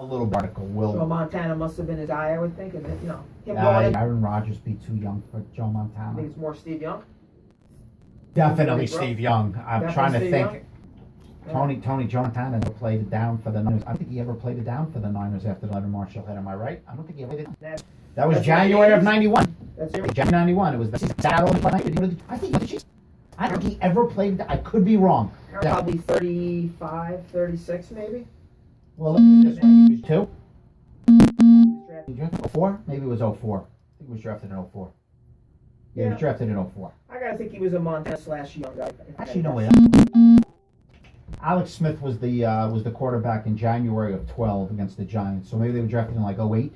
A little article So will. Montana must have been his eye, I would think, and him going in. Aaron Rodgers be too young for Joe I Montana. think it's more Steve Young. Definitely Steve Young. I'm Definitely trying to Steve think. Young. Tony Joe Montana never played it down for the Niners. I don't think he ever played it down for the Niners after Leonard Marshall hit. Am I right? I don't think he ever did. That was That's January of the '91. That's your January '91. It was the season. I don't think he ever played. I could be wrong. probably 35, 36 maybe. Well, look at it this way. He was two. Drafted- 04? Maybe it was 04. I think he was drafted in 04. Yeah, he was drafted in 04. I gotta think he was a Montana / young guy. Actually, no way. Alex Smith was the quarterback in January of 12 against the Giants. So maybe they were drafted in like 08.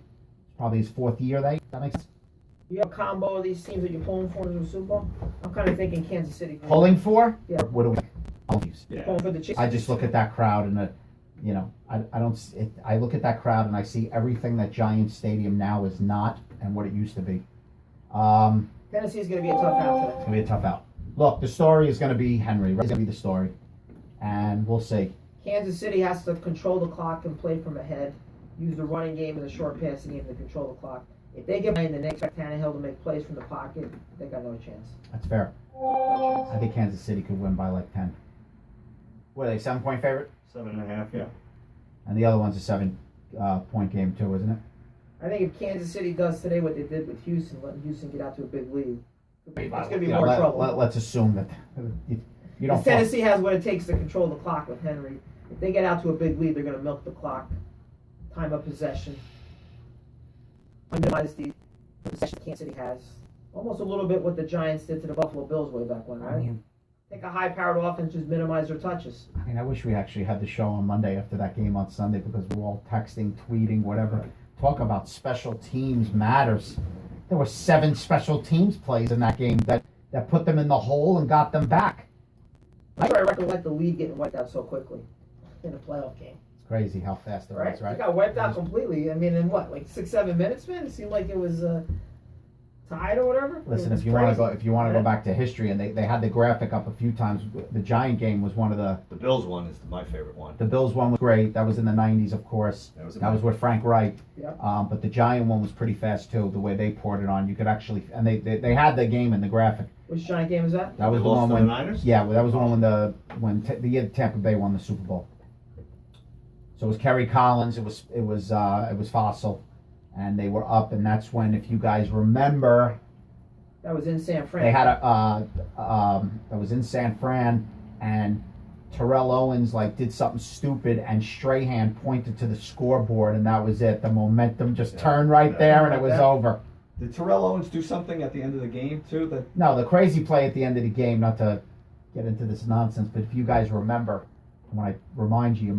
Probably his fourth year. That makes sense. You have a combo of these teams that you're pulling for in the Super Bowl. I'm kind of thinking Kansas City. Pulling for? Yeah. Or what do we? Pulling for the Chiefs. I just look at that crowd and I don't. I look at that crowd and I see everything that Giants Stadium now is not and what it used to be. Tennessee's gonna be a tough out today. It's gonna be a tough out. Look, the story is gonna be Henry. It's gonna be the story, and we'll see. Kansas City has to control the clock and play from ahead. Use the running game and the short passing game to control the clock. If they get behind, then they expect Tannehill to make plays from the pocket. They got no chance. That's fair. No chance. I think Kansas City could win by like 10. What are they? 7-point favorite? 7.5, yeah. And the other one's a 7-point game too, isn't it? I think if Kansas City does today what they did with Houston, letting Houston get out to a big lead, it's going to be more trouble. Let's assume that you don't. If Tennessee has what it takes to control the clock with Henry. If they get out to a big lead, they're going to milk the clock, time of possession, minimize the possession Kansas City has. Almost a little bit what the Giants did to the Buffalo Bills way back when, right? Take a high-powered offense, just minimize their touches. I wish we actually had the show on Monday after that game on Sunday because we're all texting, tweeting, whatever. Right. Talk about special teams matters. There were 7 special teams plays in that game that put them in the hole and got them back. I recollect the lead getting wiped out so quickly in a playoff game. It's crazy how fast it was, right? It got wiped out completely. I mean, in what, like 6-7 minutes, man? It seemed like it was tied or whatever. Listen, if you want to go back to history, and they had the graphic up a few times. The Giant game was one of the. The Bills one is my favorite one. The Bills one was great. That was in the '90s, of course. That was with Frank Reich. Yep. But the Giant one was pretty fast too. The way they poured it on, you could actually, and they had the game in the graphic. Which Giant game was that? That was They the lost one to the when. Niners? Yeah, that was the one when the year Tampa Bay won the Super Bowl. So it was Kerry Collins. It was Fossil, and they were up, and that's when, if you guys remember. That was in San Fran. They had that was in San Fran, and Terrell Owens did something stupid, and Strahan pointed to the scoreboard, and that was it. The momentum just turned right there, and it was over. Did Terrell Owens do something at the end of the game too? No, the crazy play at the end of the game. Not to get into this nonsense, but if you guys remember, when I remind you,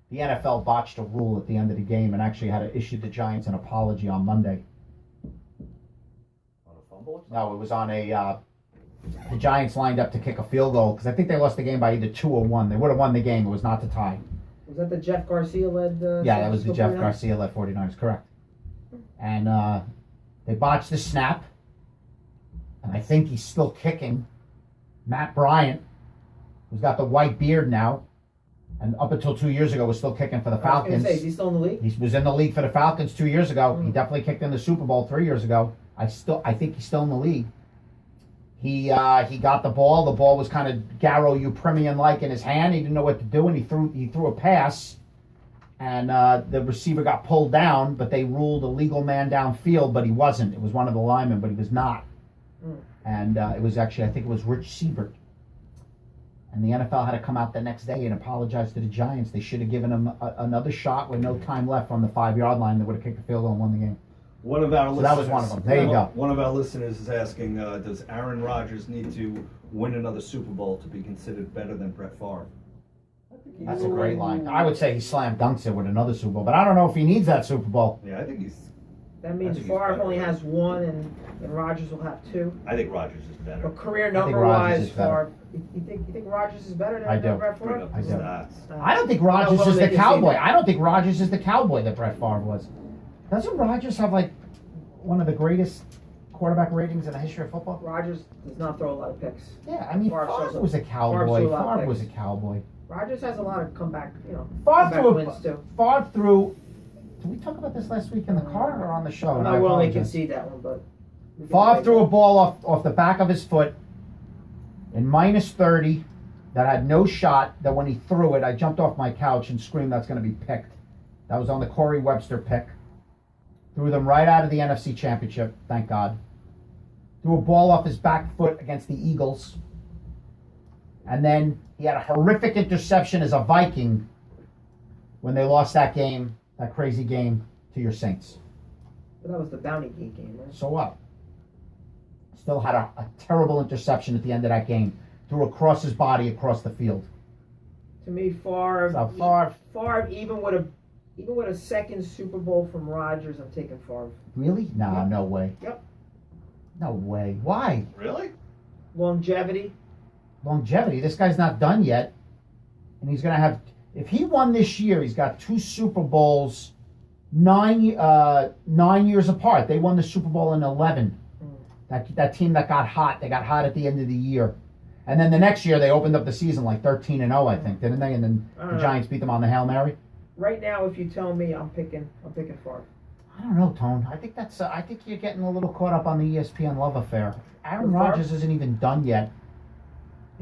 the NFL botched a rule at the end of the game, and actually had to issue the Giants an apology on Monday. No, it was on the Giants lined up to kick a field goal because I think they lost the game by either 2 or 1. They would have won the game. It was not to tie. Was that the Jeff Garcia led? Yeah, that was the Jeff Garcia led 49ers, correct. And they botched the snap, and I think he's still kicking. Matt Bryant, who's got the white beard now, and up until 2 years ago was still kicking for the Falcons. Is he still in the league? He was in the league for the Falcons 2 years ago. He definitely kicked in the Super Bowl 3 years ago. I think he's still in the league. He got the ball. The ball was kind of Garo Upremian-like in his hand. He didn't know what to do, and he threw a pass, and the receiver got pulled down, but they ruled a legal man downfield, but he wasn't. It was one of the linemen, but he was not. And it was actually, I think it was Rich Siebert. And the NFL had to come out the next day and apologize to the Giants. They should have given him another shot with no time left on the 5-yard line. They would have kicked the field goal and won the game. One of our listeners, that was one of them. There you go. One of our listeners is asking, does Aaron Rodgers need to win another Super Bowl to be considered better than Brett Favre? That's a great line. I would say he slam dunks it with another Super Bowl, but I don't know if he needs that Super Bowl. Yeah, I think he's... That means Favre only has 1, and Rodgers will have 2. I think Rodgers is better. But career number-wise, Favre... You think Rodgers is better than Brett Favre? I do. Stats. I don't think Rodgers is the cowboy. I don't think Rodgers is the cowboy that Brett Favre was. Doesn't Rodgers have one of the greatest quarterback ratings in the history of football? Rodgers does not throw a lot of picks. Yeah, I mean, Favre was a cowboy. Favre was a cowboy. Rodgers has a lot of comeback Favre wins too. Favre threw Did we talk about this last week in the car or on the show? I'm No, not willing to apologize. concede that one, but. Favre threw a ball off the back of his foot in -30 that had no shot, that when he threw it, I jumped off my couch and screamed, that's going to be picked. That was on the Corey Webster pick. Threw them right out of the NFC Championship, thank God. Threw a ball off his back foot against the Eagles. And then he had a horrific interception as a Viking when they lost that game, that crazy game, to your Saints. But that was the Bounty Gate game, right? So what? Still had a terrible interception at the end of that game. Threw across his body, across the field. To me, Favre. So Favre, Favre, even with a second Super Bowl from Rodgers, I'm taking Favre. really? Nah, Yep. no way. Yep. No way. Why? Really? Longevity. Longevity. This guy's not done yet. And he's going to have, if he won this year, he's got 2 Super Bowls 9 years apart. They won the Super Bowl in 11. That team that got hot, they got hot at the end of the year. And then the next year they opened up the season like 13-0, I think, didn't they? And then the Giants beat them on the Hail Mary. Right now, if you tell me, I'm picking Favre. I don't know, Tone. I think I think you're getting a little caught up on the ESPN love affair. Aaron Favre? Rodgers isn't even done yet.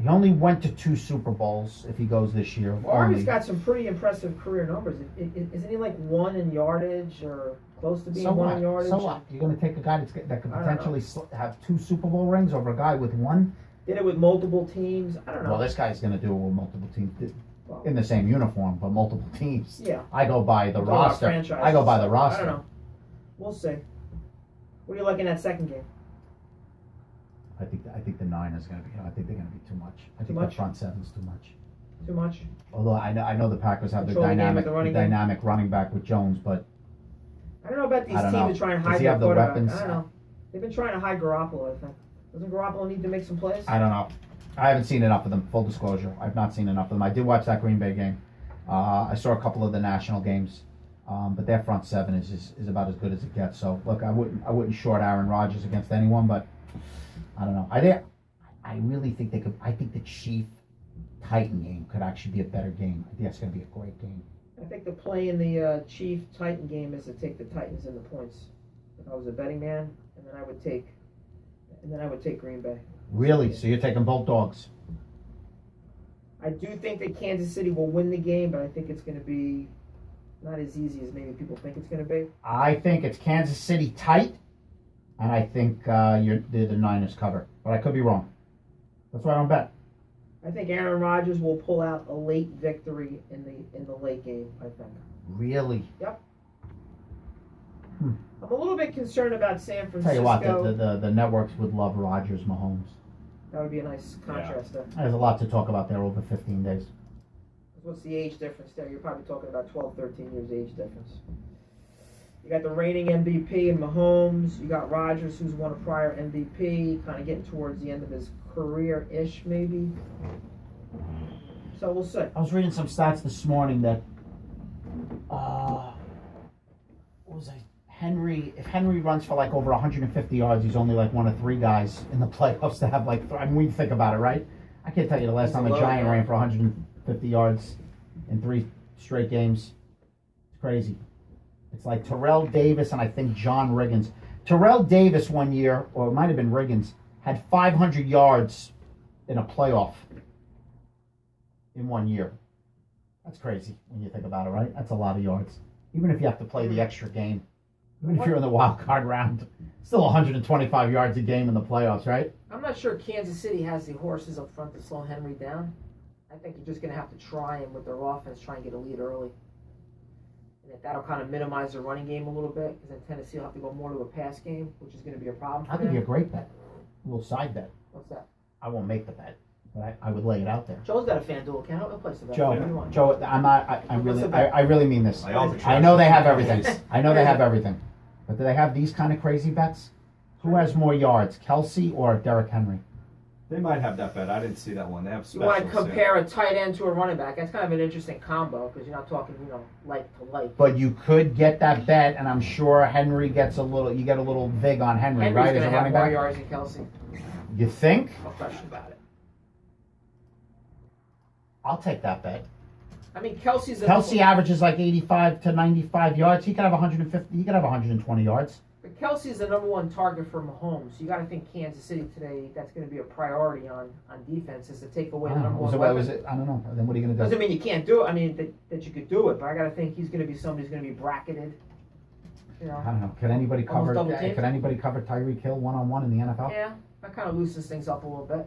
He only went to 2 Super Bowls if he goes this year. Favre's Only. got some pretty impressive career numbers. Isn't he like 1 in yardage or close to being So 1 what? in yardage? So what? You're going to take a guy that could I don't know. potentially have 2 Super Bowl rings over a guy with 1? Did it with multiple teams. I don't know. Well, this guy's going to do it with multiple teams Well, in the same uniform, but multiple teams. yeah. I go by the We're talking about roster. franchises. I go by the I roster. don't know. We'll see. What are you liking that second game? I think the 9 is going to be. I think they're going to be too much. I think much? the front 7's too much. Too much? Although I know the Packers have the Control the game dynamic with the running game. dynamic running back with Jones, but I don't know about these I don't teams know. that try and Does hide he their have the quarterback. weapons? I don't know. They've been trying to hide Garoppolo, I think. Doesn't Garoppolo need to make some plays? I don't know. I haven't seen enough of them. Full disclosure, I've not seen enough of them. I did watch that Green Bay game. I saw a couple of the national games, but their front 7 is about as good as it gets. So look, I wouldn't short Aaron Rodgers against anyone, but I don't know. I really think they could. I think the Chief Titan game could actually be a better game. I think that's going to be a great game. I think the play in the Chief Titan game is to take the Titans in the points. If I was a betting man, and then I would take Green Bay. Really? So you're taking both dogs? I do think that Kansas City will win the game, but I think it's going to be not as easy as maybe people think it's going to be. I think it's Kansas City tight, and I think the Niners cover. But I could be wrong. That's why I don't bet. I think Aaron Rodgers will pull out a late victory in the late game. I think. Really? I'm a little bit concerned about San Francisco. Tell you what, the networks would love Rodgers, Mahomes. That would be a nice contrast there. There's a lot to talk about there over 15 days. What's the age difference there? You're probably talking about 12, 13 years age difference. You got the reigning MVP in Mahomes. You got Rodgers, who's won a prior MVP, kind of getting towards the end of his career-ish, maybe. So we'll see. I was reading some stats this morning that, what was it? If Henry runs for like over 150 yards, he's only like one of 3 guys in the playoffs to have like, I mean, we think about it, right? I can't tell you the last He's time a a low Giant guy. ran for 150 yards in 3 straight games. It's crazy. It's like Terrell Davis and I think John Riggins. Terrell Davis one year, or it might have been Riggins, had 500 yards in a playoff in 1 year. That's crazy when you think about it, right? That's a lot of yards. Even if you have to play the extra game. Even if you're in the wild card round, still 125 yards a game in the playoffs, right? I'm not sure Kansas City has the horses up front to slow Henry down. I think you're just going to have to try and, with their offense, try and get a lead early. And that'll kind of minimize their running game a little bit, because then Tennessee will have to go more to a pass game, which is going to be a problem I'll for give you a them. great bet. A little side bet. What's that? I won't make the bet, but I would lay it out there. Joe's got a FanDuel account. He'll place the bet. Whatever you want. Joe, I'm not. I really mean this. I know they have everything. I know they have everything, but do they have these kind of crazy bets? Who has more yards, Kelsey or Derrick Henry? They might have that bet. I didn't see that one. They have You specials. want to compare a tight end to a running back. That's kind of an interesting combo, because you're not talking, like to like. But you could get that bet, and I'm sure Henry gets a little. You get a little vig on Henry, Henry's right? going As to a have running more back. yards than Kelsey. You think? No question about it. I'll take that bet. I mean, Kelsey's a Kelsey averages like 85 to 95 yards. He could have 150. He could have 120 yards. But Kelsey's the number one target for Mahomes. You got to think Kansas City today. That's going to be a priority on defense is to take away the number one weapon. I don't know. Then what are you going to do? Doesn't mean you can't do it. I mean that you could do it, but I got to think he's going to be somebody who's going to be bracketed. You know. I don't know. Can anybody cover? Almost double team? Can anybody cover Tyreek Hill 1-on-1 in the NFL? Yeah, that kind of loosens things up a little bit.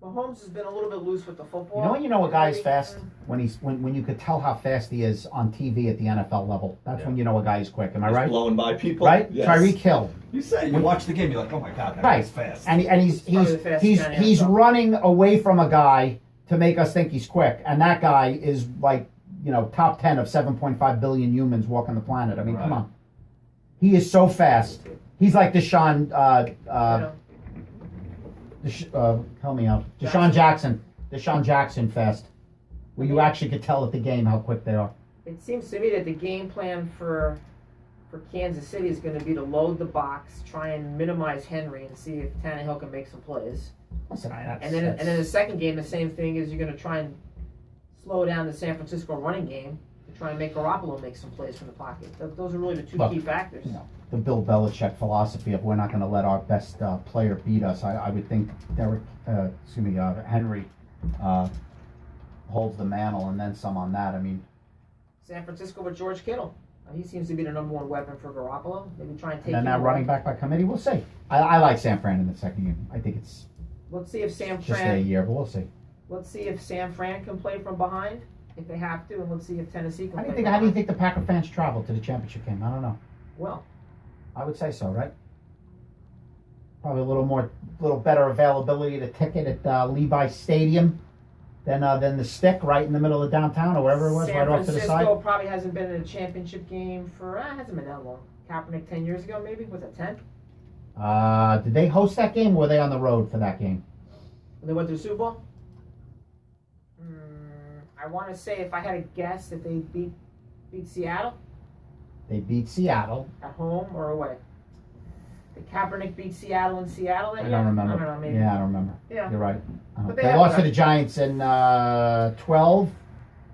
Mahomes has been a little bit loose with the football. You know when you know a guy is fast when you could tell how fast he is on TV at the NFL level. That's when you know a guy is quick. Am I He's right? blowing by people. Right? Yes. Tyreek Hill. You say you watch the game, you're like, oh my god, that Right. guy's fast. And he's probably the fastest guy in the he's NFL. running away from a guy to make us think he's quick, and that guy is like top 10 of 7.5 billion humans walking the planet. I mean, come Right. on. He is so fast. He's like Deshaun. Help me out. Deshaun Jackson. Deshaun Jackson fast. Where you actually could tell at the game how quick they are. It seems to me that the game plan for Kansas City is going to be to load the box, try and minimize Henry, and see if Tannehill can make some plays. Listen, And then the second game, the same thing is you're going to try and slow down the San Francisco running game to try and make Garoppolo make some plays from the pocket. Those are really the two Look, key factors. The Bill Belichick philosophy of we're not going to let our best player beat us. I would think Henry holds the mantle and then some on that. I mean, San Francisco with George Kittle. He seems to be the number one weapon for Garoppolo. Maybe try and take and then him that away. running back by committee, we'll see. I like San Fran in the second year. I think it's Let's see if San just a Fran. year, but we'll see. Let's see if San Fran can play from behind if they have to, and let's see if Tennessee can How do play. you think? How do you think the Packer fans travel to the championship game? I don't know. Well, I would say so, right? Probably a little better availability to ticket at Levi Stadium than the Stick right in the middle of downtown or wherever it was, San right off to the Francisco side. probably hasn't been in a championship game for hasn't been that long. Kaepernick 10 years ago, maybe was it 10? Did they host that game or were they on the road for that game? When they went to the Super Bowl. I want to say if I had a guess that they beat Seattle They beat Seattle. at home or away. Did Kaepernick beat Seattle in Seattle that I year? don't remember. I don't know, maybe. Yeah, I don't remember. Yeah. You're right. But They they lost have- to the Giants in 12,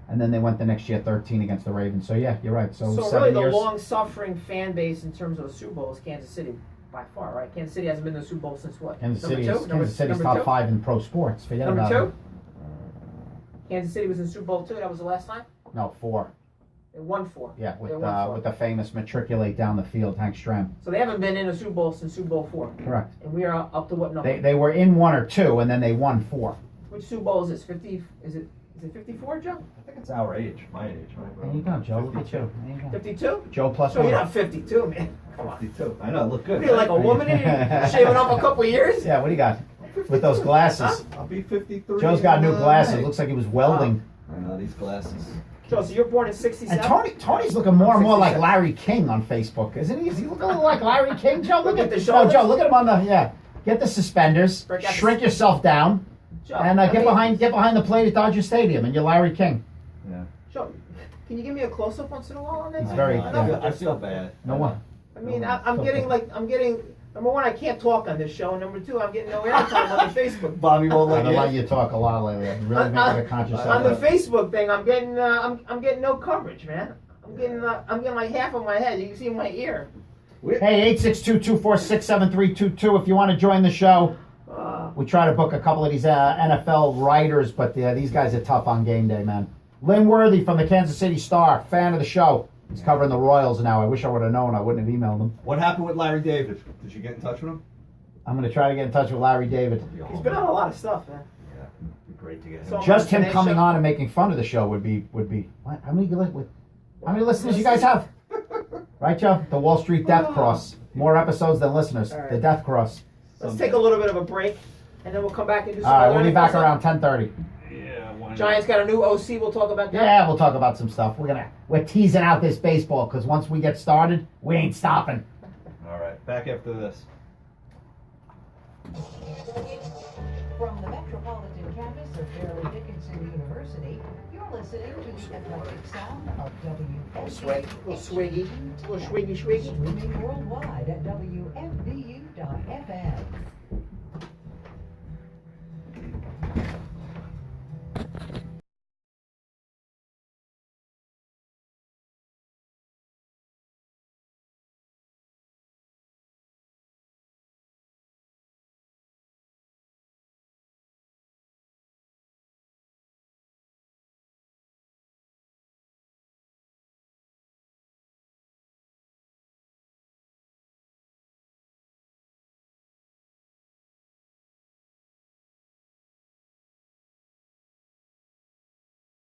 and then they went the next year 13 against the Ravens. So yeah, you're right. So So 7 really, the years. long-suffering fan base in terms of the Super Bowl is Kansas City by far, right? Kansas City hasn't been to the Super Bowl since what? Kansas Number City two? is Kansas City's number top two? 5 in pro sports. Forget Number about two? it. Kansas City was in Super Bowl 2. That was the last time. No, 4. They won 4. Yeah, They won 4. with the famous matriculate down the field, Hank Stram. So they haven't been in a Super Bowl since Super Bowl 4. Correct. And we are up to what number? They were in 1 or 2, and then they won 4. Which Super Bowl is this? 50? Is it 54, Joe? I think it's our age, my age, right, bro? There you go, Joe. Look at you. There you go. 52? Joe plus So you're 1. not 52, man. Come on. 52. I know, look good. What are you, like a woman? You're shaving off a couple years? Yeah, what do you got? With those glasses. I'll be 53. Joe's got new in, glasses. May. Looks like he was welding. I know these glasses. Joe, so you're born in 67? And Tony's looking more and more like 67. Larry King on Facebook, isn't he? Is he looking a little like Larry King? Joe, look Look at at the no, shoulders. Joe, look at him on the Get the suspenders, Break out the- shrink yourself down, Joe, and I get mean, behind the plate at Dodger Stadium, and you're Larry King. Yeah. Joe, can you give me a close-up once in a while on this? He's very- I know, yeah. I feel bad. No one. I mean, I'm getting, number one, I can't talk on this show, and number two, I'm getting no airtime on the Facebook. Bobby won't I've let been letting you. you talk a lot lately. I'm really making a conscious On the effort. Facebook thing, I'm getting no coverage, man. I'm getting like half of my head. You can see my ear. Hey, 862-246-7322 if you want to join the show. We try to book a couple of these NFL writers, but these guys are tough on game day, man. Lynn Worthy from the Kansas City Star, fan of the show. He's covering the Royals now. I wish I would have known. I wouldn't have emailed him. What happened with Larry David? Did you get in touch with him? I'm going to try to get in touch with Larry David. He's been on a lot of stuff, man. Yeah, it'd be great to get him. So- Just him Today coming show. on and making fun of the show would be. What? How many listeners you guys have? Right, Joe? The Wall Street Death Cross. More episodes than listeners. All right. The Death Cross. Let's take a little bit of a break, and then we'll come back and do some All right, other we'll be NFL back stuff. around 10:30. Yeah, why not? Giants got a new OC. We'll talk about that. Yeah, we'll talk about some stuff. We're teasing out this baseball because once we get started, we ain't stopping. All right, back after this. From the metropolitan campus of Fairleigh Dickinson University, you're listening to the eclectic sound of Swig, little swiggy, little swiggy. Streaming worldwide at WFBU.FM.